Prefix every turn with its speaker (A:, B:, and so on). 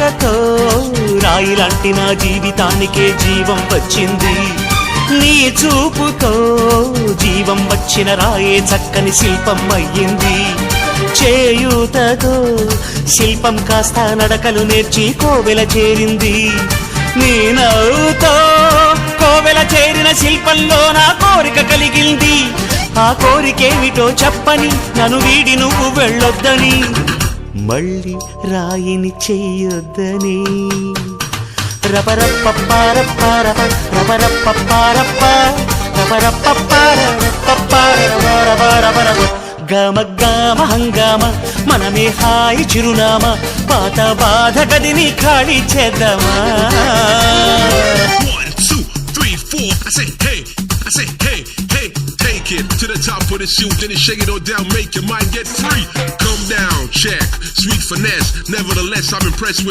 A: రాకతో రాయిలాంటి నా జీవితానికే జీవం వచ్చింది. నీ చూపుతో జీవం వచ్చిన రాయే చక్కని శిల్పం అయ్యింది. చేయూతతో శిల్పం కాస్త నడకలు నేర్చి కోవెల చేరింది. నీ నవ్వుతో కోవెల చేరిన శిల్పంలో నా కోరిక కలిగింది. ఆ కోరికేమిటో చెప్పని నన్ను వీడి నువ్వు వెళ్ళొద్దని, మళ్ళీ రాయిని చెయ్యొద్దని. రపరప్పపారప్పారప రపరప్పపారప్ప రపరప్పపారపపారపపారపపారపపారప గమ గమ హంగామ మనమే హాయి చిరునామా, పాత బాధ గదిని ఖాళీ చేద్దామా.
B: 1 2 3 4 I say hey, I say hey, hey. Take it to the top of the shoot, then you shake it all down, make your mind get free. Come down, check, sweet finesse. Nevertheless, I'm impressed with the